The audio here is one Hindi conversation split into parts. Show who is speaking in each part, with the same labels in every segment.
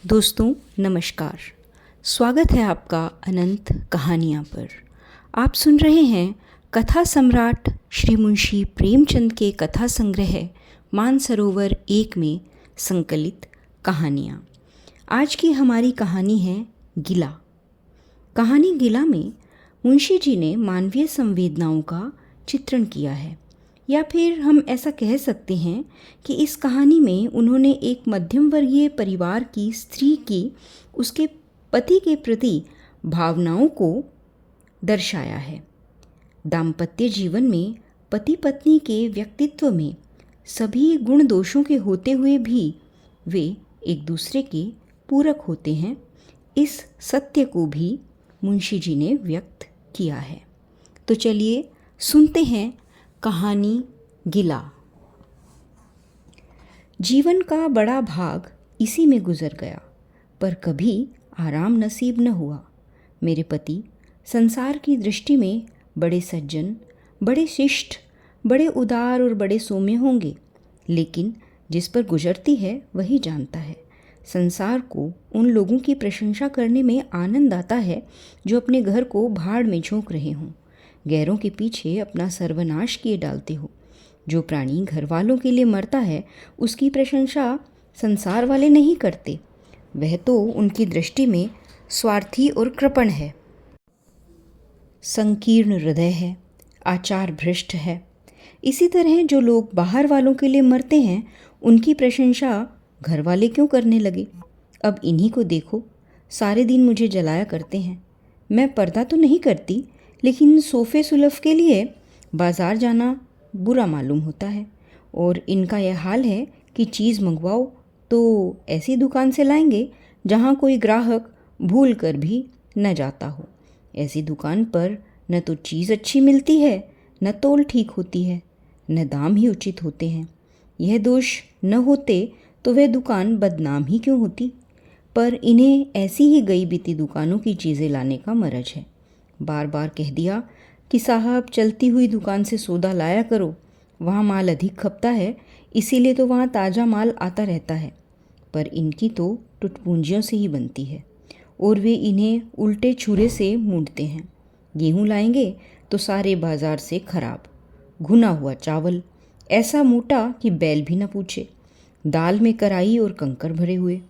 Speaker 1: दोस्तों नमस्कार। स्वागत है आपका अनंत कहानियाँ पर। आप सुन रहे हैं कथा सम्राट श्री मुंशी प्रेमचंद के कथा संग्रह मानसरोवर 1 में संकलित कहानियाँ। आज की हमारी कहानी है गिला। कहानी गिला में मुंशी जी ने मानवीय संवेदनाओं का चित्रण किया है, या फिर हम ऐसा कह सकते हैं कि इस कहानी में उन्होंने एक मध्यम वर्गीय परिवार की स्त्री की उसके पति के प्रति भावनाओं को दर्शाया है। दाम्पत्य जीवन में पति पत्नी के व्यक्तित्व में सभी गुण दोषों के होते हुए भी वे एक दूसरे के पूरक होते हैं, इस सत्य को भी मुंशी जी ने व्यक्त किया है। तो चलिए सुनते हैं कहानी गिला। जीवन का बड़ा भाग इसी में गुजर गया, पर कभी आराम नसीब न हुआ। मेरे पति संसार की दृष्टि में बड़े सज्जन, बड़े शिष्ट, बड़े उदार और बड़े सौम्य होंगे, लेकिन जिस पर गुजरती है वही जानता है। संसार को उन लोगों की प्रशंसा करने में आनंद आता है जो अपने घर को भाड़ में झोंक रहे हों, गैरों के पीछे अपना सर्वनाश किए डालते हो। जो प्राणी घर वालों के लिए मरता है उसकी प्रशंसा संसार वाले नहीं करते, वह तो उनकी दृष्टि में स्वार्थी और कृपण है, संकीर्ण हृदय है, आचार भ्रष्ट है। इसी तरह जो लोग बाहर वालों के लिए मरते हैं उनकी प्रशंसा घर वाले क्यों करने लगे। अब इन्हीं को देखो, सारे दिन मुझे जलाया करते हैं। मैं पर्दा तो नहीं करती, लेकिन सोफ़े सुलफ के लिए बाज़ार जाना बुरा मालूम होता है, और इनका यह हाल है कि चीज़ मंगवाओ तो ऐसी दुकान से लाएंगे जहाँ कोई ग्राहक भूल कर भी न जाता हो। ऐसी दुकान पर न तो चीज़ अच्छी मिलती है, न तोल ठीक होती है, न दाम ही उचित होते हैं। यह दोष न होते तो वह दुकान बदनाम ही क्यों होती। पर इन्हें ऐसी ही गई बीती दुकानों की चीज़ें लाने का मरज है। बार बार कह दिया कि साहब चलती हुई दुकान से सौदा लाया करो, वहाँ माल अधिक खपता है, इसीलिए तो वहाँ ताज़ा माल आता रहता है। पर इनकी तो टुटपूंजियों से ही बनती है, और वे इन्हें उल्टे छुरे से मूंढते हैं। गेहूँ लाएंगे तो सारे बाजार से खराब, घुना हुआ चावल ऐसा मोटा कि बैल भी न पूछे, दाल में कराई और कंकर भरे हुए,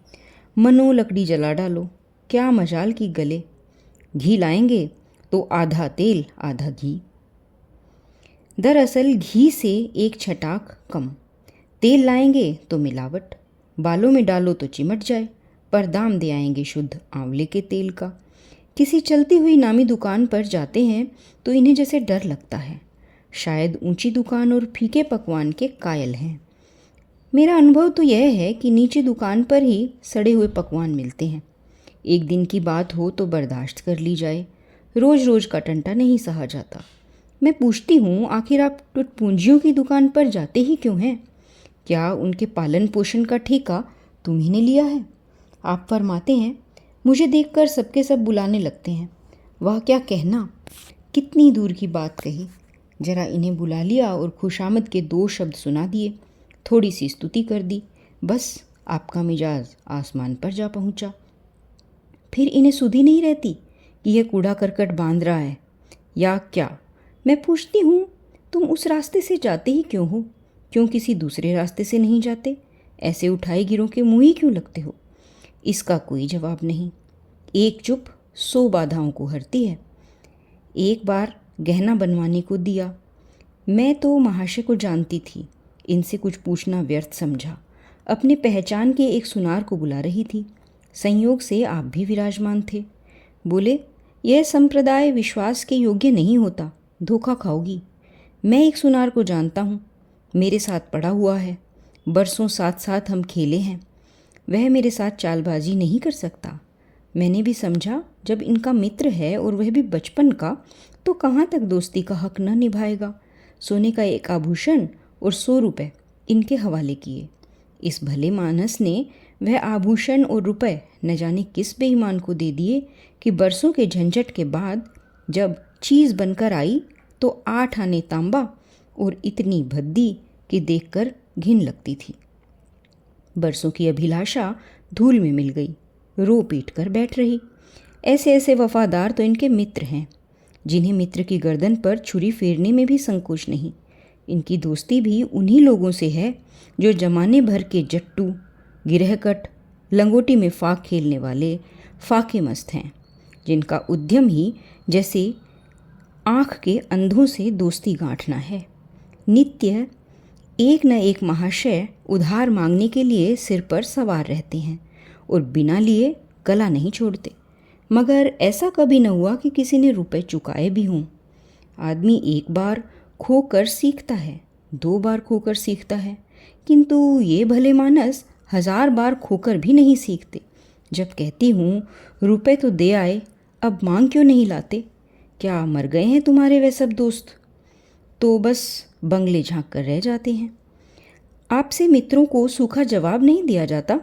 Speaker 1: मनो लकड़ी जला डालो, क्या मजाल की गले। घी लाएंगे तो आधा तेल आधा घी। दरअसल घी से एक छटाक कम, तेल लाएंगे तो मिलावट, बालों में डालो तो चिमट जाए, पर दाम दे आएंगे शुद्ध आंवले के तेल का। किसी चलती हुई नामी दुकान पर जाते हैं तो इन्हें जैसे डर लगता है, शायद ऊंची दुकान और फीके पकवान के कायल हैं। मेरा अनुभव तो यह है कि नीचे दुकान पर ही सड़े हुए पकवान मिलते हैं। एक दिन की बात हो तो बर्दाश्त कर ली जाए, रोज़ रोज़ का टंटा नहीं सहा जाता। मैं पूछती हूँ, आखिर आप टुटपूंजियों की दुकान पर जाते ही क्यों हैं? क्या उनके पालन पोषण का ठेका तुम्ही ने लिया है? आप फरमाते हैं, मुझे देखकर सबके सब बुलाने लगते हैं। वह क्या कहना, कितनी दूर की बात कही। जरा इन्हें बुला लिया और खुशामद के 2 शब्द सुना दिए, थोड़ी सी स्तुति कर दी, बस आपका मिजाज आसमान पर जा पहुँचा। फिर इन्हें सुधी नहीं रहती कि यह कूड़ा करकट बांध रहा है या क्या। मैं पूछती हूँ, तुम उस रास्ते से जाते ही क्यों हो? क्यों किसी दूसरे रास्ते से नहीं जाते? ऐसे उठाए गिरों के मुँह ही क्यों लगते हो? इसका कोई जवाब नहीं। एक चुप 100 बाधाओं को हरती है। एक बार गहना बनवाने को दिया। मैं तो महाशय को जानती थी, इनसे कुछ पूछना व्यर्थ समझा। अपने पहचान के एक सुनार को बुला रही थी। संयोग से आप भी विराजमान थे। बोले, यह संप्रदाय विश्वास के योग्य नहीं होता, धोखा खाओगी। मैं एक सुनार को जानता हूँ, मेरे साथ पड़ा हुआ है, बरसों साथ साथ हम खेले हैं। वह मेरे साथ चालबाजी नहीं कर सकता। मैंने भी समझा, जब इनका मित्र है और वह भी बचपन का, तो कहाँ तक दोस्ती का हक न निभाएगा। सोने का एक आभूषण और 100 रुपये इनके हवाले किए। इस भले मानस ने वह आभूषण और रुपए न जाने किस बेईमान को दे दिए कि बरसों के झंझट के बाद जब चीज़ बनकर आई तो 8 आने तांबा और इतनी भद्दी कि देखकर घिन लगती थी। बरसों की अभिलाषा धूल में मिल गई, रो पीट कर बैठ रही। ऐसे ऐसे वफादार तो इनके मित्र हैं, जिन्हें मित्र की गर्दन पर छुरी फेरने में भी संकोच नहीं। इनकी दोस्ती भी उन्हीं लोगों से है जो जमाने भर के जट्टू, गिरहकट, लंगोटी में फाक खेलने वाले फाके मस्त हैं, जिनका उद्यम ही जैसे आँख के अंधों से दोस्ती गांठना है। नित्य एक न एक महाशय उधार मांगने के लिए सिर पर सवार रहते हैं और बिना लिए गला नहीं छोड़ते, मगर ऐसा कभी न हुआ कि किसी ने रुपए चुकाए भी हों। आदमी एक बार खोकर सीखता है, 2 बार खोकर सीखता है, किंतु ये भले मानस 1000 बार खोकर भी नहीं सीखते। जब कहती हूँ रुपए तो दे आए, अब मांग क्यों नहीं लाते? क्या मर गए हैं तुम्हारे वे सब दोस्त? तो बस बंगले झांक कर रह जाते हैं। आपसे मित्रों को सूखा जवाब नहीं दिया जाता।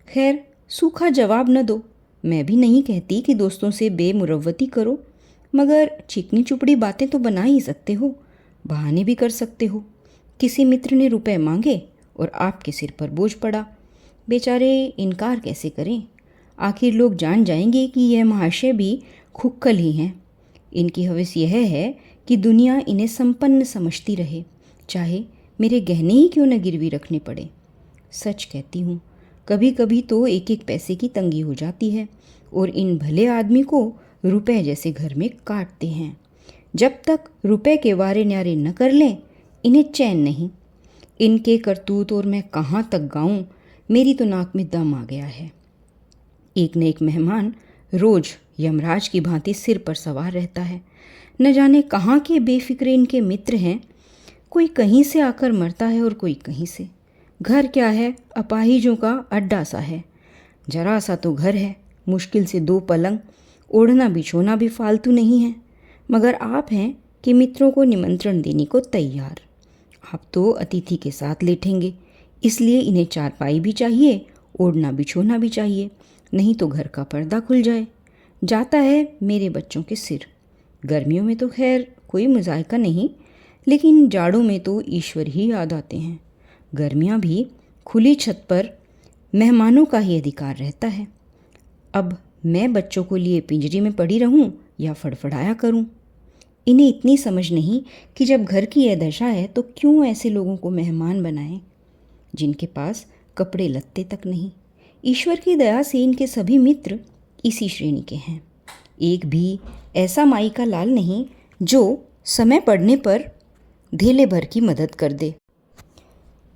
Speaker 1: खैर, सूखा जवाब न दो। मैं भी नहीं कहती कि दोस्तों से बेमुरव्वती करो, मगर चिकनी चुपड़ी बातें तो बना ही सकते हो, बहाने भी कर सकते हो। किसी मित्र ने रुपए मांगे और आपके सिर पर बोझ पड़ा, बेचारे इनकार कैसे करें? आखिर लोग जान जाएंगे कि यह महाशय भी खुक्कल ही हैं। इनकी हवस यह है कि दुनिया इन्हें संपन्न समझती रहे, चाहे मेरे गहने ही क्यों न गिरवी रखने पड़े। सच कहती हूँ, कभी कभी तो एक एक पैसे की तंगी हो जाती है और इन भले आदमी को रुपए जैसे घर में काटते हैं। जब तक रुपए के वारे न्यारे न कर लें, इन्हें चैन नहीं। इनके करतूत और मैं कहाँ तक गाऊं, मेरी तो नाक में दम आ गया है। एक न एक मेहमान रोज यमराज की भांति सिर पर सवार रहता है। न जाने कहाँ के बेफिक्रे इनके मित्र हैं। कोई कहीं से आकर मरता है और कोई कहीं से। घर क्या है, अपाहिजों का अड्डा सा है। जरा सा तो घर है, मुश्किल से 2 पलंग, ओढ़ना बिछोना भी फालतू नहीं है। मगर आप हैं कि मित्रों को निमंत्रण देने को तैयार। आप तो अतिथि के साथ लेटेंगे, इसलिए इन्हें चारपाई भी चाहिए, ओढ़ना बिछोना भी चाहिए, नहीं तो घर का पर्दा खुल जाता है मेरे बच्चों के सिर। गर्मियों में तो खैर कोई मुजायका नहीं, लेकिन जाड़ों में तो ईश्वर ही याद आते हैं। गर्मियाँ भी खुली छत पर मेहमानों का ही अधिकार रहता है। अब मैं बच्चों को लिए पिंजरी में पड़ी रहूं या फड़फड़ाया करूं? इन्हें इतनी समझ नहीं कि जब घर की यह दशा है तो क्यों ऐसे लोगों को मेहमान बनाएं जिनके पास कपड़े लत्ते तक नहीं। ईश्वर की दया से इनके सभी मित्र इसी श्रेणी के हैं। एक भी ऐसा माई का लाल नहीं जो समय पड़ने पर धेले भर की मदद कर दे।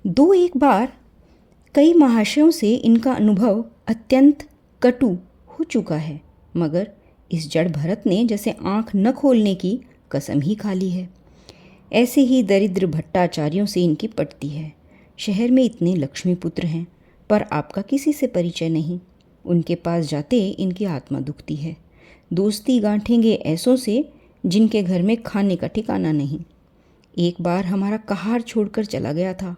Speaker 1: 2-1 बार कई महाशयों से इनका अनुभव अत्यंत कटु हो चुका है, मगर इस जड़ भरत ने जैसे आँख न खोलने की कसम ही खा ली है। ऐसे ही दरिद्र भट्टाचार्यों से इनकी पटती है। शहर में इतने लक्ष्मीपुत्र हैं, पर आपका किसी से परिचय नहीं। उनके पास जाते इनकी आत्मा दुखती है। दोस्ती गांठेंगे ऐसों से जिनके घर में खाने का ठिकाना नहीं। एक बार हमारा कहार छोड़कर चला गया था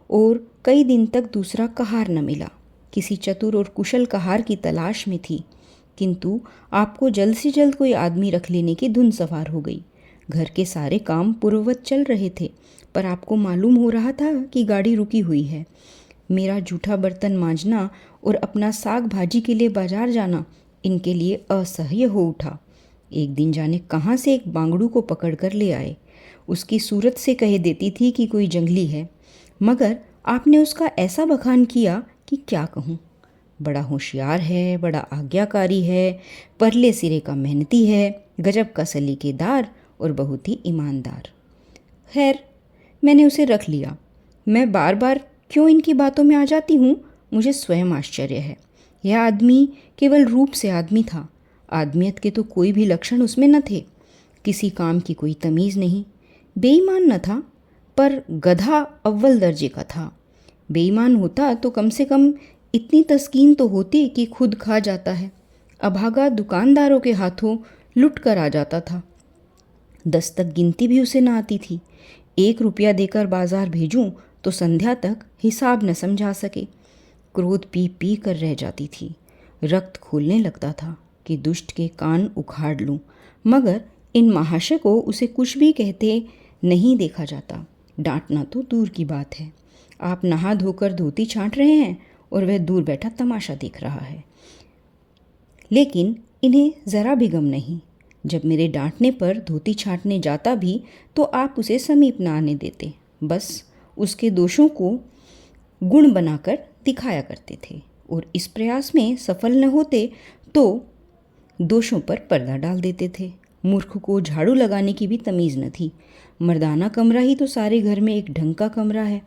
Speaker 1: और कई दिन तक दूसरा कहार न मिला। किसी चतुर और कुशल कहार की तलाश में थी, किंतु आपको जल्द से जल्द कोई आदमी रख लेने की धुन सवार हो गई। घर के सारे काम पूर्ववत चल रहे थे, पर आपको मालूम हो रहा था कि गाड़ी रुकी हुई है। मेरा जूठा बर्तन मांजना और अपना साग भाजी के लिए बाजार जाना इनके लिए असह्य हो उठा। एक दिन जाने कहाँ से एक बांगड़ू को पकड़ कर ले आए। उसकी सूरत से कह देती थी कि कोई जंगली है, मगर आपने उसका ऐसा बखान किया कि क्या कहूँ। बड़ा होशियार है, बड़ा आज्ञाकारी है, परले सिरे का मेहनती है, गजब का सलीकेदार और बहुत ही ईमानदार। खैर, मैंने उसे रख लिया। मैं बार बार क्यों इनकी बातों में आ जाती हूँ, मुझे स्वयं आश्चर्य है। यह आदमी केवल रूप से आदमी था, आदमियत के तो कोई भी लक्षण उसमें न थे। किसी काम की कोई तमीज़ नहीं। बेईमान न था, पर गधा अव्वल दर्जे का था। बेईमान होता तो कम से कम इतनी तस्कीन तो होती कि खुद खा जाता है, अभागा दुकानदारों के हाथों लुट कर आ जाता था। 10 तक गिनती भी उसे न आती थी। 1 रुपया देकर बाजार भेजूं तो संध्या तक हिसाब न समझा सके। क्रोध पी पी कर रह जाती थी। रक्त खोलने लगता था कि दुष्ट के कान उखाड़ लूं, मगर इन महाशय को उसे कुछ भी कहते नहीं देखा जाता। डांटना तो दूर की बात है। आप नहा धोकर धोती छांट रहे हैं और वह दूर बैठा तमाशा देख रहा है। लेकिन इन्हें ज़रा भी गम नहीं। जब मेरे डांटने पर धोती छांटने जाता भी तो आप उसे समीप न आने देते, बस उसके दोषों को गुण बनाकर दिखाया करते थे और इस प्रयास में सफल न होते तो दोषों पर पर्दा डाल देते थे। मूर्ख को झाड़ू लगाने की भी तमीज़ न थी। मर्दाना कमरा ही तो सारे घर में एक ढंग का कमरा है।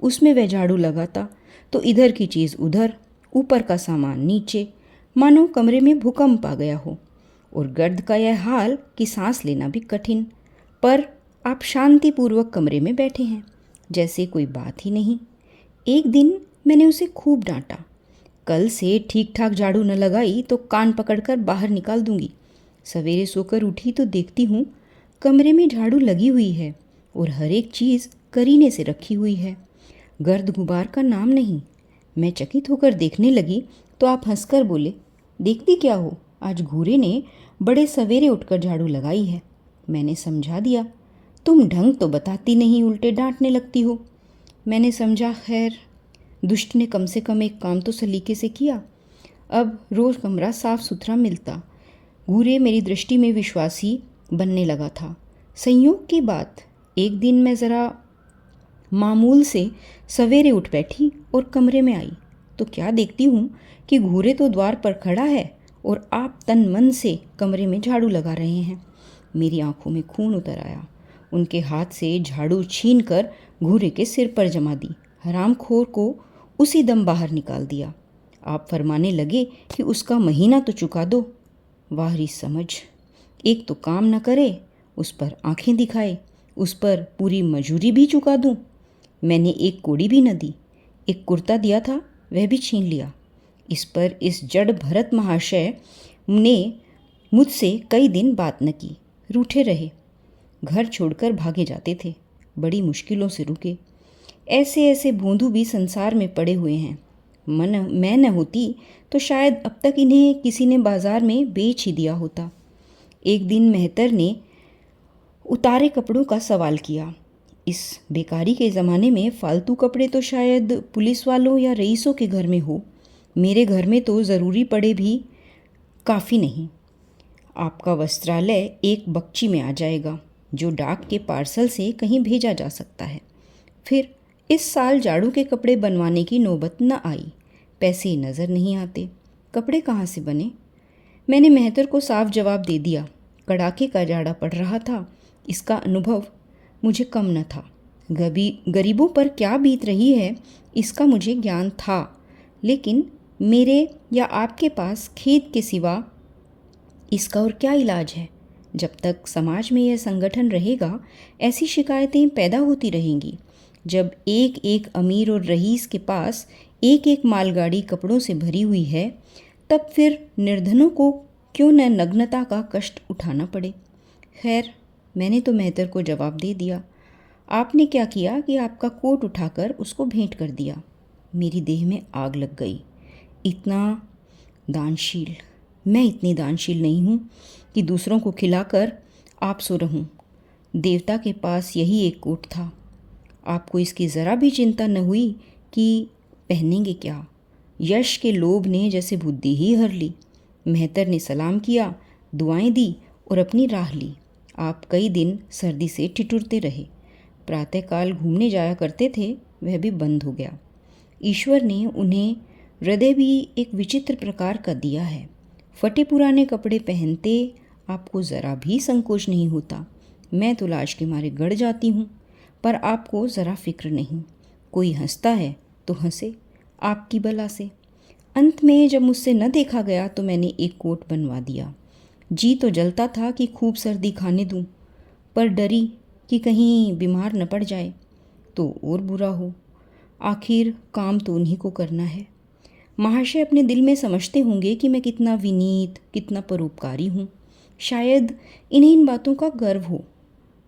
Speaker 1: उसमें वह झाड़ू लगाता तो इधर की चीज़ उधर, ऊपर का सामान नीचे, मानो कमरे में भूकंप आ गया हो। और गर्द का यह हाल कि सांस लेना भी कठिन। पर आप शांतिपूर्वक कमरे में बैठे हैं, जैसे कोई बात ही नहीं। एक दिन मैंने उसे खूब डांटा, कल से ठीक ठाक झाड़ू न लगाई तो कान पकड़कर बाहर निकाल दूंगी। सवेरे सोकर उठी तो देखती हूँ कमरे में झाड़ू लगी हुई है और हर एक चीज़ करीने से रखी हुई है। गर्द गुबार का नाम नहीं। मैं चकित होकर देखने लगी तो आप हंसकर बोले, देखती क्या हो, आज घूरे ने बड़े सवेरे उठकर झाड़ू लगाई है। मैंने समझा दिया, तुम ढंग तो बताती नहीं, उल्टे डांटने लगती हो। मैंने समझा, खैर दुष्ट ने कम से कम एक काम तो सलीके से किया। अब रोज़ कमरा साफ सुथरा मिलता। घूरे मेरी दृष्टि में विश्वासी बनने लगा था। संयोग की बात, एक दिन मैं ज़रा मामूल से सवेरे उठ बैठी और कमरे में आई तो क्या देखती हूँ कि घूरे तो द्वार पर खड़ा है और आप तन मन से कमरे में झाड़ू लगा रहे हैं। मेरी आंखों में खून उतर आया। उनके हाथ से झाड़ू छीनकर घूरे के सिर पर जमा दी। हरामखोर को उसी दम बाहर निकाल दिया। आप फरमाने लगे कि उसका महीना तो चुका दो। वाहरी समझ, एक तो काम न करे, उस पर आंखें दिखाए, उस पर पूरी मजूरी भी चुका दूं। मैंने एक कोड़ी भी न दी। एक कुर्ता दिया था, वह भी छीन लिया। इस पर इस जड़ भरत महाशय ने मुझसे कई दिन बात न की, रूठे रहे। घर छोड़कर भागे जाते थे, बड़ी मुश्किलों से रुके। ऐसे ऐसे भोंदू भी संसार में पड़े हुए हैं। मैं न होती तो शायद अब तक इन्हें किसी ने बाजार में बेच ही दिया होता। एक दिन मेहतर ने उतारे कपड़ों का सवाल किया। इस बेकारी के ज़माने में फालतू कपड़े तो शायद पुलिस वालों या रईसों के घर में हो। मेरे घर में तो ज़रूरी पड़े भी काफ़ी नहीं। आपका वस्त्रालय एक बक्ची में आ जाएगा, जो डाक के पार्सल से कहीं भेजा जा सकता है। फिर इस साल झाड़ू के कपड़े बनवाने की नौबत न आई। पैसे नज़र नहीं आते, कपड़े कहाँ से बने? मैंने मेहतर को साफ जवाब दे दिया। कड़ाके का जाड़ा पड़ रहा था, इसका अनुभव मुझे कम न था। गरीबों पर क्या बीत रही है इसका मुझे ज्ञान था, लेकिन मेरे या आपके पास खेद के सिवा इसका और क्या इलाज है? जब तक समाज में यह संगठन रहेगा, ऐसी शिकायतें पैदा होती रहेंगी। जब एक एक अमीर और रईस के पास एक एक मालगाड़ी कपड़ों से भरी हुई है, तब फिर निर्धनों को क्यों न नग्नता का कष्ट उठाना पड़े। खैर, मैंने तो मेहतर को जवाब दे दिया। आपने क्या किया कि आपका कोट उठाकर उसको भेंट कर दिया। मेरी देह में आग लग गई। इतना दानशील, मैं इतनी दानशील नहीं हूँ कि दूसरों को खिलाकर आप सो रहूँ। देवता के पास यही एक कोट था। आपको इसकी ज़रा भी चिंता न हुई कि पहनेंगे क्या। यश के लोभ ने जैसे बुद्धि ही हर ली। मेहतर ने सलाम किया, दुआएं दी और अपनी राह ली। आप कई दिन सर्दी से ठिठुरते रहे। प्रातःकाल घूमने जाया करते थे, वह भी बंद हो गया। ईश्वर ने उन्हें हृदय भी एक विचित्र प्रकार का दिया है। फटे पुराने कपड़े पहनते आपको ज़रा भी संकोच नहीं होता। मैं तो लाज के मारे गड़ जाती हूँ, पर आपको ज़रा फिक्र नहीं। कोई हंसता है तो हंसे, आपकी बला से। अंत में जब मुझसे न देखा गया तो मैंने एक कोट बनवा दिया। जी तो जलता था कि खूब सर्दी खाने दूं, पर डरी कि कहीं बीमार न पड़ जाए तो और बुरा हो। आखिर काम तो उन्हीं को करना है। महाशय अपने दिल में समझते होंगे कि मैं कितना विनीत, कितना परोपकारी हूँ। शायद इन्हें इन बातों का गर्व हो,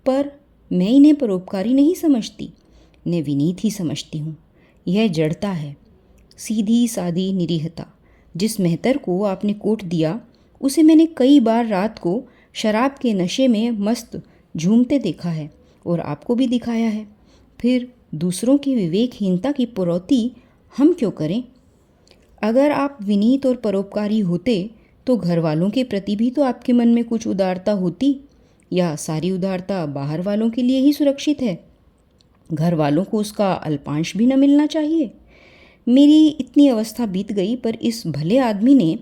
Speaker 1: पर मैं इन्हें परोपकारी नहीं समझती, मैं विनीत ही समझती हूँ। यह जड़ता है, सीधी सादी निरीहता। जिस मेहतर को आपने कोट दिया, उसे मैंने कई बार रात को शराब के नशे में मस्त झूमते देखा है और आपको भी दिखाया है। फिर दूसरों की विवेकहीनता की पुरौती हम क्यों करें? अगर आप विनीत और परोपकारी होते तो घर वालों के प्रति भी तो आपके मन में कुछ उदारता होती, या सारी उदारता बाहर वालों के लिए ही सुरक्षित है? घर वालों को उसका अल्पांश भी न मिलना चाहिए? मेरी इतनी अवस्था बीत गई, पर इस भले आदमी ने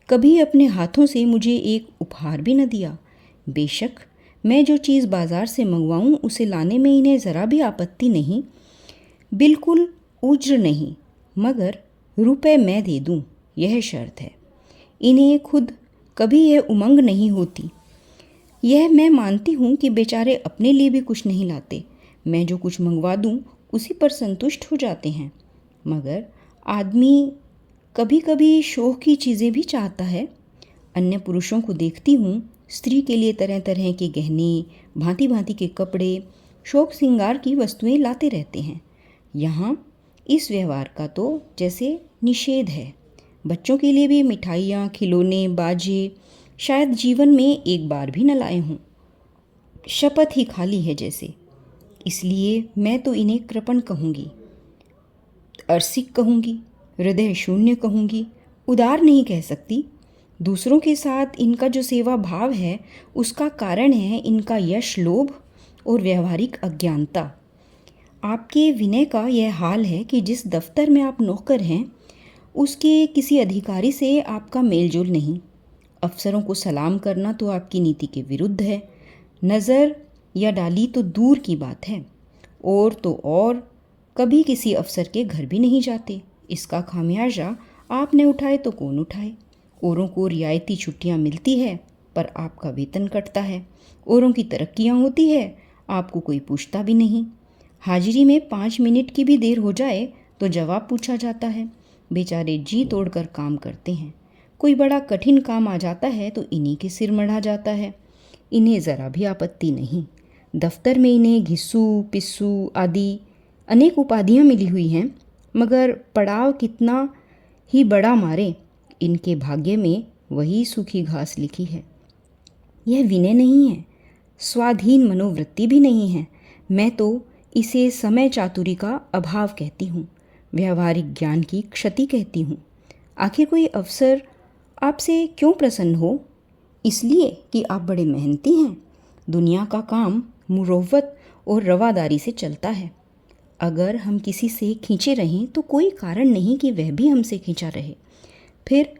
Speaker 1: कभी अपने हाथों से मुझे एक उपहार भी न दिया। बेशक मैं जो चीज़ बाज़ार से मंगवाऊँ उसे लाने में इन्हें ज़रा भी आपत्ति नहीं, बिल्कुल उज्र नहीं, मगर रुपए मैं दे दूँ, यह शर्त है। इन्हें खुद कभी यह उमंग नहीं होती। यह मैं मानती हूँ कि बेचारे अपने लिए भी कुछ नहीं लाते, मैं जो कुछ मंगवा दूँ उसी पर संतुष्ट हो जाते हैं। मगर आदमी कभी कभी शौक की चीज़ें भी चाहता है। अन्य पुरुषों को देखती हूँ, स्त्री के लिए तरह तरह के गहने, भांति भांति के कपड़े, शौक श्रृंगार की वस्तुएं लाते रहते हैं। यहाँ इस व्यवहार का तो जैसे निषेध है। बच्चों के लिए भी मिठाइयाँ, खिलौने, बाजे शायद जीवन में एक बार भी न लाए हों। शपथ ही खाली है जैसे। इसलिए मैं तो इन्हें कृपण कहूँगी, अरसिक कहूँगी, हृदय शून्य कहूँगी, उदार नहीं कह सकती। दूसरों के साथ इनका जो सेवा भाव है उसका कारण है इनका यश लोभ और व्यवहारिक अज्ञानता। आपके विनय का यह हाल है कि जिस दफ्तर में आप नौकर हैं उसके किसी अधिकारी से आपका मेलजोल नहीं। अफसरों को सलाम करना तो आपकी नीति के विरुद्ध है। नज़र या डाली तो दूर की बात है, और तो और कभी किसी अफसर के घर भी नहीं जाते। इसका खामियाजा आपने उठाए तो कौन उठाए। औरों को रियायती छुट्टियां मिलती है पर आपका वेतन कटता है। औरों की तरक्कियां होती है, आपको कोई पूछता भी नहीं। हाजिरी में 5 मिनट की भी देर हो जाए तो जवाब पूछा जाता है। बेचारे जी तोड़कर काम करते हैं। कोई बड़ा कठिन काम आ जाता है तो इन्हीं के सिर मढ़ा जाता है। इन्हें ज़रा भी आपत्ति नहीं। दफ्तर में इन्हें घिस्सू, पिस्सू आदि अनेक उपाधियां मिली हुई हैं, मगर पड़ाव कितना ही बड़ा मारे, इनके भाग्य में वही सूखी घास लिखी है। यह विनय नहीं है, स्वाधीन मनोवृत्ति भी नहीं है। मैं तो इसे समय चातुरी का अभाव कहती हूँ, व्यवहारिक ज्ञान की क्षति कहती हूँ। आखिर कोई अफसर आपसे क्यों प्रसन्न हो? इसलिए कि आप बड़े मेहनती हैं। दुनिया का काम मुरव्वत और रवादारी से चलता है। अगर हम किसी से खींचे रहें तो कोई कारण नहीं कि वह भी हमसे खींचा रहे। फिर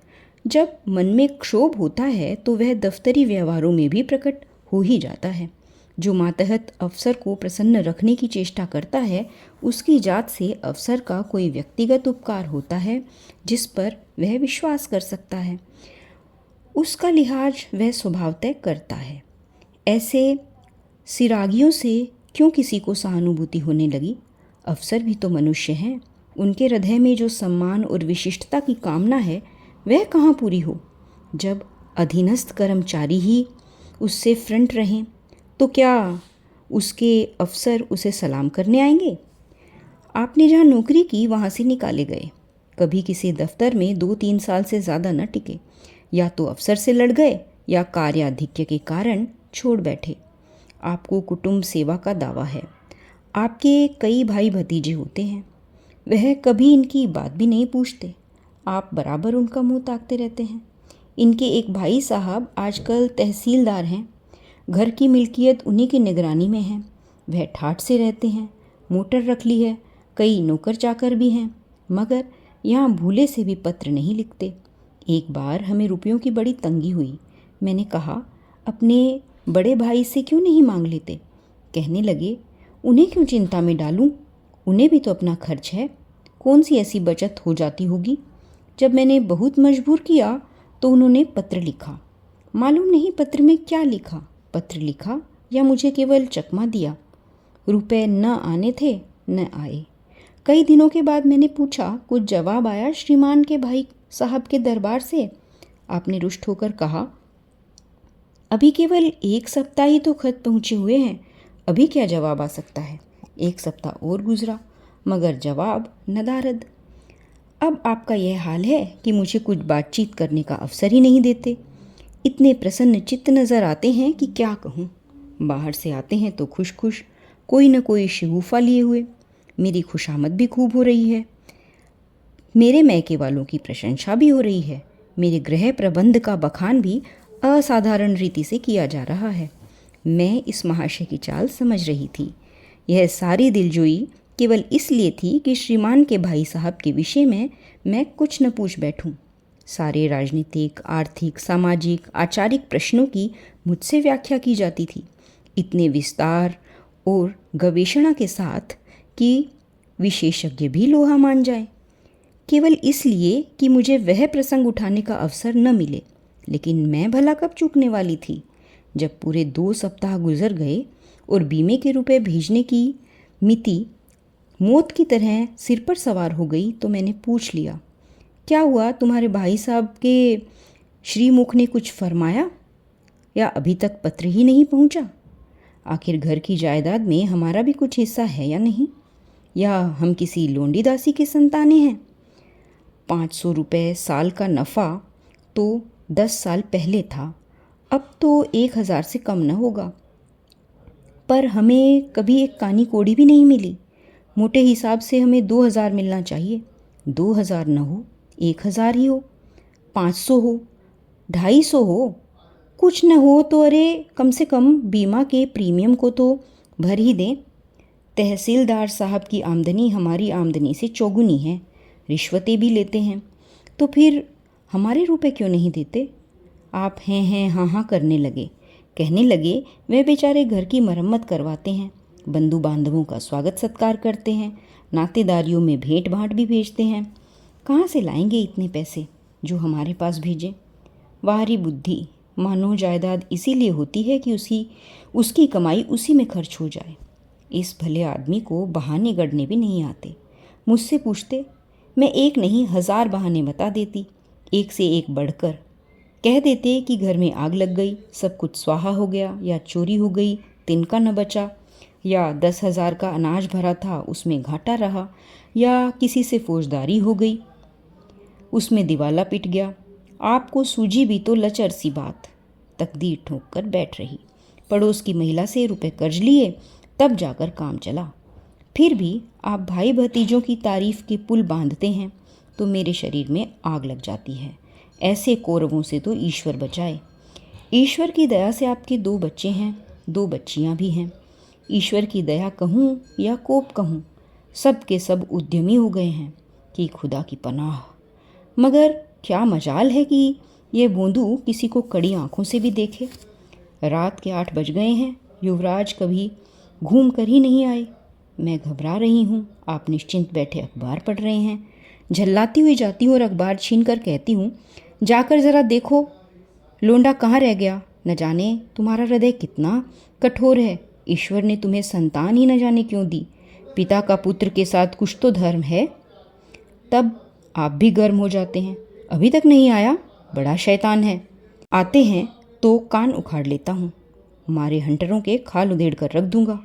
Speaker 1: जब मन में क्षोभ होता है तो वह दफ्तरी व्यवहारों में भी प्रकट हो ही जाता है। जो मातहत अफसर को प्रसन्न रखने की चेष्टा करता है उसकी जात से अफसर का कोई व्यक्तिगत उपकार होता है जिस पर वह विश्वास कर सकता है। उसका लिहाज वह स्वभावतः करता है। ऐसे सिरागियों से क्यों किसी को सहानुभूति होने लगी? अफसर भी तो मनुष्य हैं। उनके हृदय में जो सम्मान और विशिष्टता की कामना है वह कहाँ पूरी हो? जब अधीनस्थ कर्मचारी ही उससे फ्रंट रहें तो क्या उसके अफसर उसे सलाम करने आएंगे? आपने जहाँ नौकरी की वहाँ से निकाले गए, कभी किसी दफ्तर में 2-3 साल से ज़्यादा न टिके। या तो अफसर से लड़ गए या कार्याधिक्य के कारण छोड़ बैठे। आपको कुटुंब सेवा का दावा है। आपके कई भाई भतीजे होते हैं, वह कभी इनकी बात भी नहीं पूछते। आप बराबर उनका मुंह ताकते रहते हैं। इनके एक भाई साहब आजकल तहसीलदार हैं। घर की मिल्कियत उन्हीं की निगरानी में है। वह ठाठ से रहते हैं, मोटर रख ली है, कई नौकर चाकर भी हैं, मगर यहाँ भूले से भी पत्र नहीं लिखते। एक बार हमें रुपयों की बड़ी तंगी हुई। मैंने कहा, अपने बड़े भाई से क्यों नहीं मांग लेते? कहने लगे, उन्हें क्यों चिंता में डालूं? उन्हें भी तो अपना खर्च है। कौन सी ऐसी बचत हो जाती होगी? जब मैंने बहुत मजबूर किया तो उन्होंने पत्र लिखा। मालूम नहीं पत्र में क्या लिखा। पत्र लिखा या मुझे केवल चकमा दिया। रुपए न आने थे न आए। कई दिनों के बाद मैंने पूछा, कुछ जवाब आया श्रीमान के भाई साहब के दरबार से? आपने रुष्ट होकर कहा, अभी केवल 1 सप्ताह ही तो खत पहुँचे हुए हैं, अभी क्या जवाब आ सकता है? 1 सप्ताह और गुजरा मगर जवाब नदारद। अब आपका यह हाल है कि मुझे कुछ बातचीत करने का अवसर ही नहीं देते। इतने प्रसन्न चित्त नज़र आते हैं कि क्या कहूँ। बाहर से आते हैं तो खुश खुश, कोई न कोई शगुफा लिए हुए। मेरी खुशामद भी खूब हो रही है। मेरे मैके वालों की प्रशंसा भी हो रही है। मेरे गृह प्रबंध का बखान भी असाधारण रीति से किया जा रहा है। मैं इस महाशय की चाल समझ रही थी। यह सारी दिलजोई केवल इसलिए थी कि श्रीमान के भाई साहब के विषय में मैं कुछ न पूछ बैठूं। सारे राजनीतिक, आर्थिक, सामाजिक, आचारिक प्रश्नों की मुझसे व्याख्या की जाती थी, इतने विस्तार और गवेषणा के साथ कि विशेषज्ञ भी लोहा मान जाएं, केवल इसलिए कि मुझे वह प्रसंग उठाने का अवसर न मिले। लेकिन मैं भला कब चूकने वाली थी। जब पूरे 2 सप्ताह गुजर गए और बीमे के रुपए भेजने की मिति मौत की तरह सिर पर सवार हो गई तो मैंने पूछ लिया, क्या हुआ, तुम्हारे भाई साहब के श्रीमुख ने कुछ फरमाया या अभी तक पत्र ही नहीं पहुंचा? आखिर घर की जायदाद में हमारा भी कुछ हिस्सा है या नहीं, या हम किसी लोंडी दासी के संताने हैं? 500 रुपये साल का नफ़ा तो 10 साल पहले था, अब तो 1000 से कम न होगा। पर हमें कभी एक कानी कोड़ी भी नहीं मिली। मोटे हिसाब से हमें 2000 मिलना चाहिए। 2000 न हो, 1000 ही हो, 500 हो, 250 हो, कुछ न हो तो अरे कम से कम बीमा के प्रीमियम को तो भर ही दें। तहसीलदार साहब की आमदनी हमारी आमदनी से चौगुनी है, रिश्वतें भी लेते हैं, तो फिर हमारे रुपए क्यों नहीं देते? आप हैं हाँ हाँ करने लगे। कहने लगे वे बेचारे घर की मरम्मत करवाते हैं, बंधु बांधवों का स्वागत सत्कार करते हैं, नातेदारियों में भेंट भाट भी भेजते हैं। कहाँ से लाएंगे इतने पैसे जो हमारे पास भेजें? बाहरी बुद्धि, मानो जायदाद इसीलिए होती है कि उसकी कमाई उसी में खर्च हो जाए। इस भले आदमी को बहाने गढ़ने भी नहीं आते। मुझसे पूछते, मैं एक नहीं 1000 बहाने बता देती, एक से एक बढ़कर। कह देते कि घर में आग लग गई, सब कुछ स्वाहा हो गया, या चोरी हो गई, तिनका न बचा, या 10,000 का अनाज भरा था उसमें घाटा रहा, या किसी से फौजदारी हो गई उसमें दिवाला पिट गया। आपको सूझी भी तो लचर सी बात। तकदीर ठोक कर बैठ रही। पड़ोस की महिला से रुपए कर्ज लिए, तब जाकर काम चला। फिर भी आप भाई भतीजों की तारीफ के पुल बांधते हैं तो मेरे शरीर में आग लग जाती है। ऐसे कौरवों से तो ईश्वर बचाए। ईश्वर की दया से आपके 2 बच्चे हैं, 2 बच्चियां भी हैं। ईश्वर की दया कहूँ या कोप कहूँ, सब के सब उद्यमी हो गए हैं कि खुदा की पनाह। मगर क्या मजाल है कि ये बूंदू किसी को कड़ी आंखों से भी देखे। रात के 8 बज गए हैं, युवराज कभी घूम कर ही नहीं आए। मैं घबरा रही हूँ, आप निश्चिंत बैठे अखबार पढ़ रहे हैं। झल्लाती हुई जाती हूँ और अखबार छीन कर कहती हूँ, जाकर ज़रा देखो लोंडा कहाँ रह गया। न जाने तुम्हारा हृदय कितना कठोर है, ईश्वर ने तुम्हें संतान ही न जाने क्यों दी। पिता का पुत्र के साथ कुछ तो धर्म है। तब आप भी गर्म हो जाते हैं, अभी तक नहीं आया, बड़ा शैतान है। आते हैं तो कान उखाड़ लेता हूँ, मारे हंटरों के खाल उधेड़ कर रख दूंगा।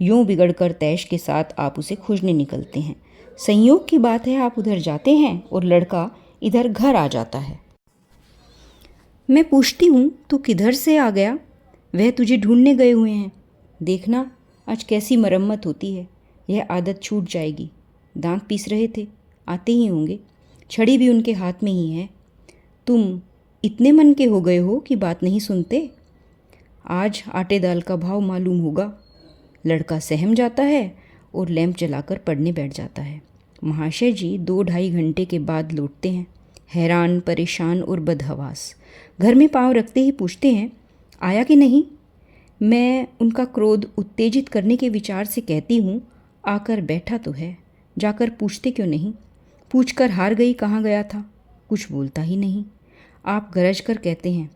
Speaker 1: यूं बिगड़कर तैश के साथ आप उसे खोजने निकलते हैं। संयोग की बात है आप उधर जाते हैं और लड़का इधर घर आ जाता है। मैं पूछती हूँ तू किधर से आ गया? वह तुझे ढूंढने गए हुए हैं। देखना आज कैसी मरम्मत होती है, यह आदत छूट जाएगी। दांत पीस रहे थे, आते ही होंगे, छड़ी भी उनके हाथ में ही है। तुम इतने मन के हो गए हो कि बात नहीं सुनते। आज आटे दाल का भाव मालूम होगा। लड़का सहम जाता है और लैंप जलाकर पढ़ने बैठ जाता है। महाशय जी 2-2.5 घंटे के बाद लौटते हैं, हैरान, परेशान और बदहवास। घर में पाँव रखते ही पूछते हैं, आया कि नहीं? मैं उनका क्रोध उत्तेजित करने के विचार से कहती हूँ, आकर बैठा तो है, जाकर पूछते क्यों नहीं? पूछकर हार गई, कहाँ गया था? कुछ बोलता ही नहीं। आप गरज कर कहते हैं,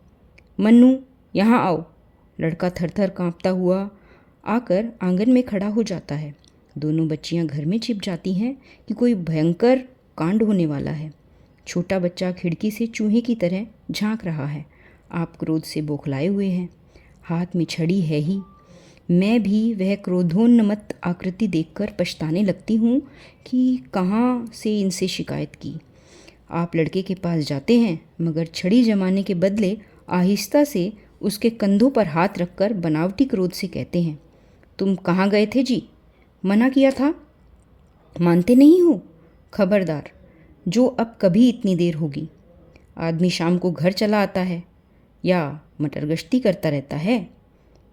Speaker 1: मन्नू यहाँ आओ। लड़का थरथर कांपता हुआ आकर आंगन में खड़ा हो जाता है। दोनों बच्चियां घर में छिप जाती हैं कि कोई भयंकर कांड होने वाला है। छोटा बच्चा खिड़की से चूहे की तरह झांक रहा है। आप क्रोध से बौखलाए हुए हैं, हाथ में छड़ी है ही। मैं भी वह क्रोधोन्मत्त आकृति देखकर पछताने लगती हूँ कि कहाँ से इनसे शिकायत की। आप लड़के के पास जाते हैं, मगर छड़ी जमाने के बदले आहिस्ता से उसके कंधों पर हाथ रखकर बनावटी क्रोध से कहते हैं, तुम कहाँ गए थे जी? मना किया था, मानते नहीं हो? खबरदार, जो अब कभी इतनी देर होगी। आदमी शाम को घर चला आता है या मटर गश्ती करता रहता है।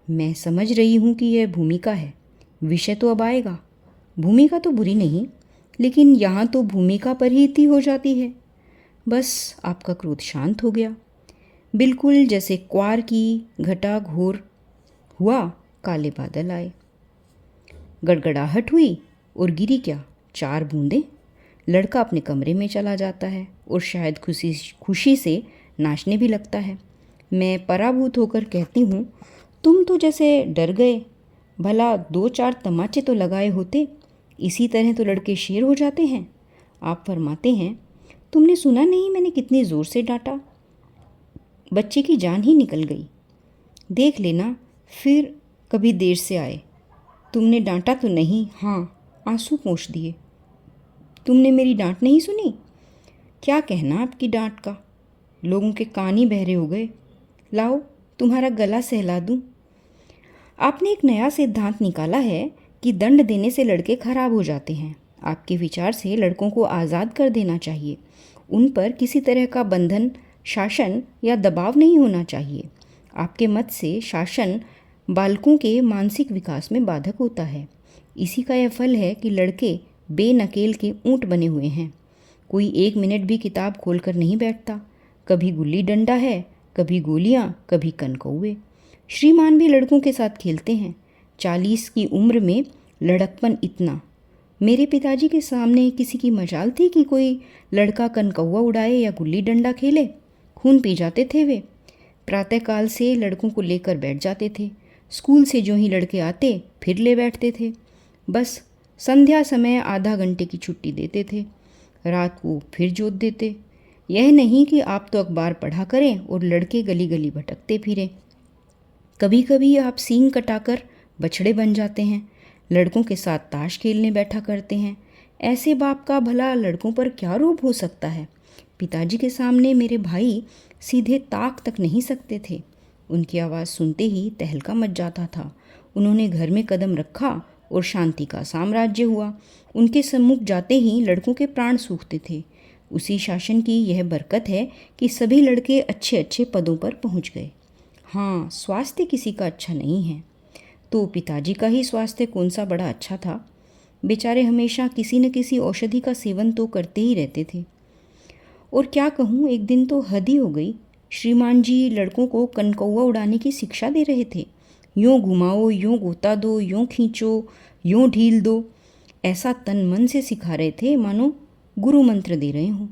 Speaker 1: मैं समझ रही हूँ कि यह भूमिका है, विषय तो अब आएगा। भूमिका तो बुरी नहीं, लेकिन यहाँ तो भूमिका पर ही इतनी हो जाती है। बस आपका क्रोध शांत हो गया, बिल्कुल जैसे क्वार की घटा घोर हुआ, काले बादल आए, गड़गड़ाहट हुई और गिरी क्या 4 बूंदें। लड़का अपने कमरे में चला जाता है और शायद खुशी से नाचने भी लगता है। मैं पराभूत होकर कहती हूँ, तुम तो जैसे डर गए, भला 2-4 तमाचे तो लगाए होते, इसी तरह तो लड़के शेर हो जाते हैं। आप फरमाते हैं, तुमने सुना नहीं मैंने कितनी ज़ोर से डांटा, बच्चे की जान ही निकल गई। देख लेना फिर कभी देर से आए। तुमने डांटा तो नहीं? हाँ, आंसू पोंछ दिए। तुमने मेरी डांट नहीं सुनी? क्या कहना आपकी डांट का, लोगों के कान ही बहरे हो गए। लाओ तुम्हारा गला सहला दूं। आपने एक नया सिद्धांत निकाला है कि दंड देने से लड़के खराब हो जाते हैं। आपके विचार से लड़कों को आज़ाद कर देना चाहिए। उन पर किसी तरह का बंधन, शासन या दबाव नहीं होना चाहिए। आपके मत से शासन बालकों के मानसिक विकास में बाधक होता है। इसी का यह फल है कि लड़के बेनकेल के ऊंट बने हुए हैं। कोई 1 मिनट भी किताब खोलकर नहीं बैठता। कभी गुल्ली डंडा है, कभी गोलियाँ, कभी कनकौवे। श्रीमान भी लड़कों के साथ खेलते हैं। 40 की उम्र में लड़कपन इतना। मेरे पिताजी के सामने किसी की मजाल थी कि कोई लड़का कनकौवा उड़ाए या गुल्ली डंडा खेले? खून पी जाते थे वे। प्रातःकाल से लड़कों को लेकर बैठ जाते थे। स्कूल से जो ही लड़के आते फिर ले बैठते थे। बस संध्या समय आधा घंटे की छुट्टी देते थे, रात को फिर जोत देते। यह नहीं कि आप तो अखबार पढ़ा करें और लड़के गली गली भटकते फिरें। कभी कभी आप सींग कटाकर बछड़े बन जाते हैं, लड़कों के साथ ताश खेलने बैठा करते हैं। ऐसे बाप का भला लड़कों पर क्या रोब हो सकता है? पिताजी के सामने मेरे भाई सीधे ताक तक नहीं सकते थे। उनकी आवाज़ सुनते ही तहलका मच जाता था। उन्होंने घर में कदम रखा और शांति का साम्राज्य हुआ। उनके सम्मुख जाते ही लड़कों के प्राण सूखते थे। उसी शासन की यह बरकत है कि सभी लड़के अच्छे अच्छे पदों पर पहुंच गए। हाँ, स्वास्थ्य किसी का अच्छा नहीं है। तो पिताजी का ही स्वास्थ्य कौन सा बड़ा अच्छा था। बेचारे हमेशा किसी न किसी औषधि का सेवन तो करते ही रहते थे। और क्या कहूँ, एक दिन तो हद ही हो गई। श्रीमान जी लड़कों को कनकौवा उड़ाने की शिक्षा दे रहे थे। यूँ घुमाओ, यूँ गोता दो, यूँ खींचो, यूँ ढील दो, ऐसा तन मन से सिखा रहे थे मानो गुरु मंत्र दे रहे हों।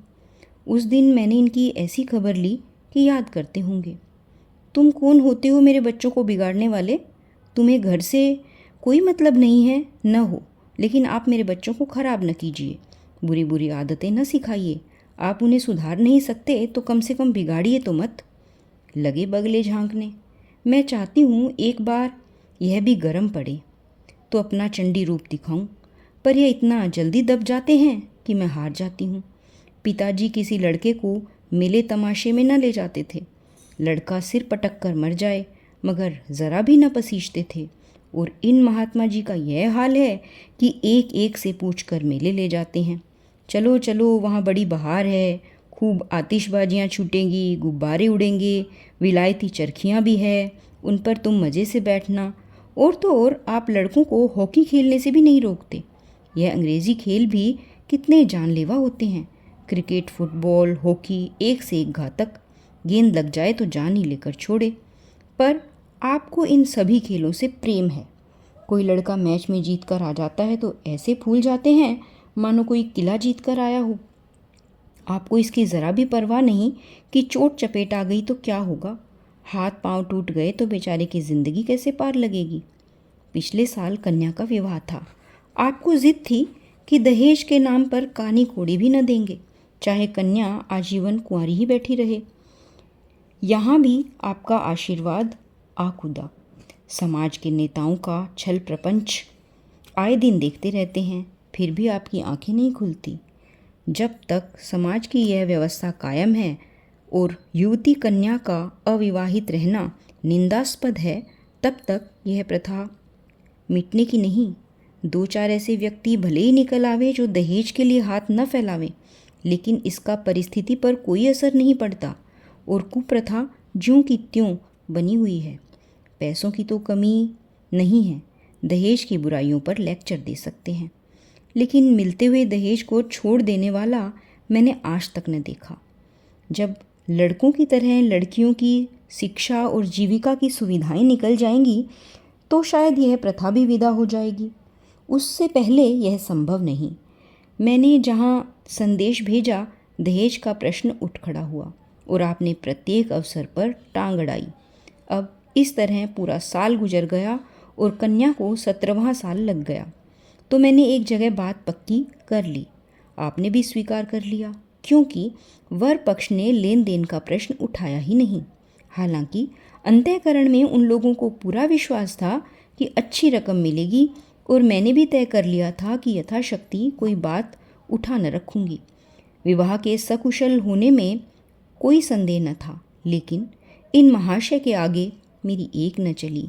Speaker 1: उस दिन मैंने इनकी ऐसी खबर ली कि याद करते होंगे। तुम कौन होते हो मेरे बच्चों को बिगाड़ने वाले? तुम्हें घर से कोई मतलब नहीं है, न हो, लेकिन आप मेरे बच्चों को खराब न कीजिए, बुरी बुरी आदतें न सिखाइए। आप उन्हें सुधार नहीं सकते तो कम से कम बिगाड़िए तो मत। लगे बगले झांकने। मैं चाहती हूँ एक बार यह भी गरम पड़े तो अपना चंडी रूप दिखाऊं, पर यह इतना जल्दी दब जाते हैं कि मैं हार जाती हूँ। पिताजी किसी लड़के को मेले तमाशे में न ले जाते थे। लड़का सिर पटक कर मर जाए मगर ज़रा भी न पसीजते थे। और इन महात्मा जी का यह हाल है कि एक एक से पूछ कर मेले ले जाते हैं। चलो चलो, वहाँ बड़ी बहार है, खूब आतिशबाजियाँ छूटेंगी, गुब्बारे उड़ेंगे, विलायती चरखियाँ भी है, उन पर तुम मज़े से बैठना। और तो और आप लड़कों को हॉकी खेलने से भी नहीं रोकते। यह अंग्रेज़ी खेल भी कितने जानलेवा होते हैं। क्रिकेट, फुटबॉल, हॉकी एक से एक घातक। गेंद लग जाए तो जान ही लेकर छोड़े। पर आपको इन सभी खेलों से प्रेम है। कोई लड़का मैच में जीत कर आ जाता है तो ऐसे फूल जाते हैं मानो कोई किला जीत कर आया हो। आपको इसकी ज़रा भी परवाह नहीं कि चोट चपेट आ गई तो क्या होगा। हाथ पांव टूट गए तो बेचारे की ज़िंदगी कैसे पार लगेगी। पिछले साल कन्या का विवाह था। आपको जिद थी कि दहेज के नाम पर कानी कोड़ी भी न देंगे, चाहे कन्या आजीवन कुंवारी ही बैठी रहे। यहाँ भी आपका आशीर्वाद आखुदा। समाज के नेताओं का छल प्रपंच आए दिन देखते रहते हैं, फिर भी आपकी आंखें नहीं खुलती। जब तक समाज की यह व्यवस्था कायम है और युवती कन्या का अविवाहित रहना निंदास्पद है, तब तक यह प्रथा मिटने की नहीं। 2-4 ऐसे व्यक्ति भले ही निकल आवे जो दहेज के लिए हाथ न फैलावें, लेकिन इसका परिस्थिति पर कोई असर नहीं पड़ता और कुप्रथा ज्यों की त्यों बनी हुई है। पैसों की तो कमी नहीं है, दहेज की बुराइयों पर लेक्चर दे सकते हैं, लेकिन मिलते हुए दहेज को छोड़ देने वाला मैंने आज तक न देखा। जब लड़कों की तरह लड़कियों की शिक्षा और जीविका की सुविधाएं निकल जाएंगी तो शायद यह प्रथा भी विदा हो जाएगी। उससे पहले यह संभव नहीं। मैंने जहाँ संदेश भेजा, दहेज का प्रश्न उठ खड़ा हुआ और आपने प्रत्येक अवसर पर टांग अड़ाई। अब इस तरह पूरा साल गुजर गया और कन्या को 17वां साल लग गया तो मैंने एक जगह बात पक्की कर ली। आपने भी स्वीकार कर लिया, क्योंकि वर पक्ष ने लेन देन का प्रश्न उठाया ही नहीं। हालांकि अंतःकरण में उन लोगों को पूरा विश्वास था कि अच्छी रकम मिलेगी और मैंने भी तय कर लिया था कि यथाशक्ति कोई बात उठा न रखूंगी। विवाह के सकुशल होने में कोई संदेह न था, लेकिन इन महाशय के आगे मेरी एक न चली।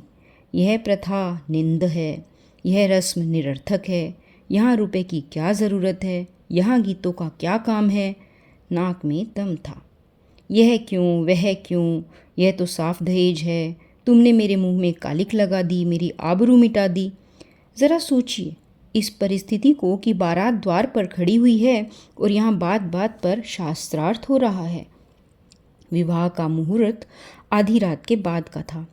Speaker 1: यह प्रथा निंद है, यह रस्म निरर्थक है, यहाँ रुपए की क्या ज़रूरत है, यहाँ गीतों का क्या काम है। नाक में दम था। यह क्यों, वह क्यों, यह तो साफ दहेज है, तुमने मेरे मुंह में कालिक लगा दी, मेरी आबरू मिटा दी। ज़रा सोचिए इस परिस्थिति को कि बारात द्वार पर खड़ी हुई है और यहाँ बात बात पर शास्त्रार्थ हो रहा है। विवाह का मुहूर्त आधी रात के बाद का था।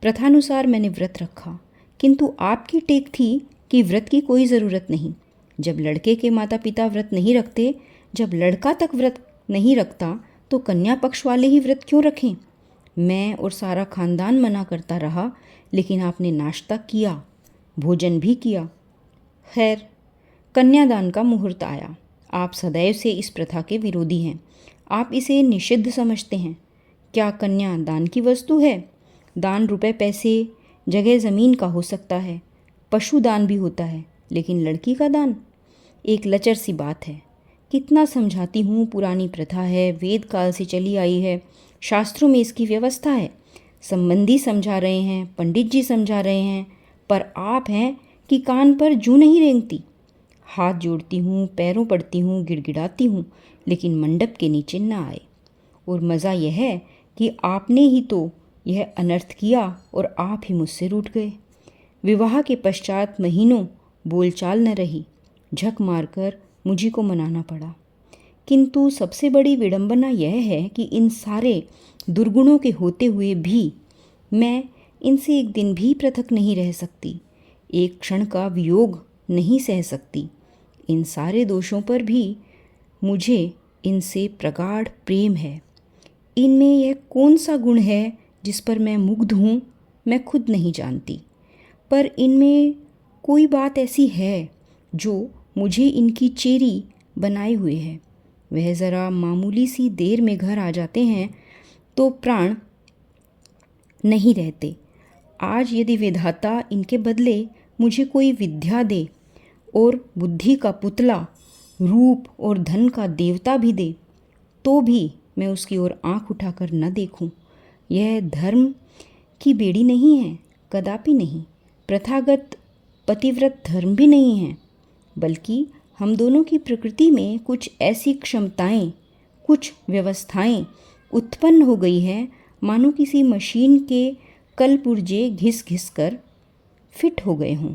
Speaker 1: प्रथानुसार मैंने व्रत रखा, किंतु आपकी टेक थी कि व्रत की कोई ज़रूरत नहीं। जब लड़के के माता पिता व्रत नहीं रखते, जब लड़का तक व्रत नहीं रखता, तो कन्या पक्ष वाले ही व्रत क्यों रखें। मैं और सारा खानदान मना करता रहा, लेकिन आपने नाश्ता किया, भोजन भी किया। खैर, कन्यादान का मुहूर्त आया। आप सदैव से इस प्रथा के विरोधी हैं। आप इसे निषिद्ध समझते हैं। क्या कन्या दान की वस्तु है? दान रुपए पैसे जगह ज़मीन का हो सकता है, पशु दान भी होता है, लेकिन लड़की का दान एक लचर सी बात है। कितना समझाती हूँ, पुरानी प्रथा है, वेद काल से चली आई है, शास्त्रों में इसकी व्यवस्था है। संबंधी समझा रहे हैं, पंडित जी समझा रहे हैं, पर आप हैं कि कान पर जूं नहीं रेंगती। हाथ जोड़ती हूँ, पैरों पड़ती हूँ, गिड़गिड़ाती हूँ, लेकिन मंडप के नीचे न आए। और मज़ा यह है कि आपने ही तो यह अनर्थ किया और आप ही मुझसे रूठ गए। विवाह के पश्चात महीनों बोलचाल न रही, झक मारकर मुझी को मनाना पड़ा। किंतु सबसे बड़ी विडंबना यह है कि इन सारे दुर्गुणों के होते हुए भी मैं इनसे एक दिन भी पृथक नहीं रह सकती, एक क्षण का वियोग नहीं सह सकती। इन सारे दोषों पर भी मुझे इनसे प्रगाढ़ प्रेम है। इनमें यह कौन सा गुण है जिस पर मैं मुग्ध हूँ, मैं खुद नहीं जानती, पर इनमें कोई बात ऐसी है जो मुझे इनकी चेरी बनाए हुए है। वह ज़रा मामूली सी देर में घर आ जाते हैं तो प्राण नहीं रहते। आज यदि विधाता इनके बदले मुझे कोई विद्या दे और बुद्धि का पुतला, रूप और धन का देवता भी दे, तो भी मैं उसकी ओर आंख उठाकर न देखूं। यह धर्म की बेड़ी नहीं है, कदापि नहीं। प्रथागत पतिव्रत धर्म भी नहीं है, बल्कि हम दोनों की प्रकृति में कुछ ऐसी क्षमताएं, कुछ व्यवस्थाएं उत्पन्न हो गई हैं, मानो किसी मशीन के कल पुर्जे घिस घिस कर फिट हो गए हों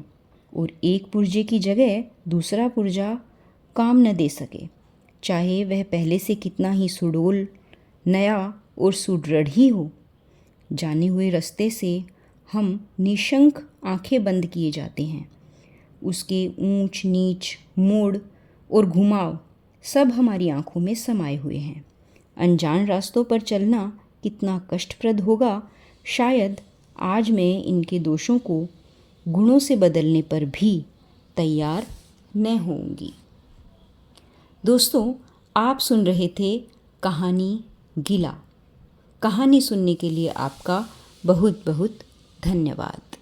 Speaker 1: और एक पुर्जे की जगह दूसरा पुर्जा काम न दे सके, चाहे वह पहले से कितना ही सुडौल, नया और सुदृढ़ ही हो। जाने हुए रास्ते से हम निशंक आंखें बंद किए जाते हैं। उसके ऊंच नीच, मोड़ और घुमाव सब हमारी आंखों में समाये हुए हैं। अनजान रास्तों पर चलना कितना कष्टप्रद होगा, शायद आज मैं इनके दोषों को गुणों से बदलने पर भी तैयार न होंगी। दोस्तों, आप सुन रहे थे कहानी गीला। कहानी सुनने के लिए आपका बहुत बहुत धन्यवाद।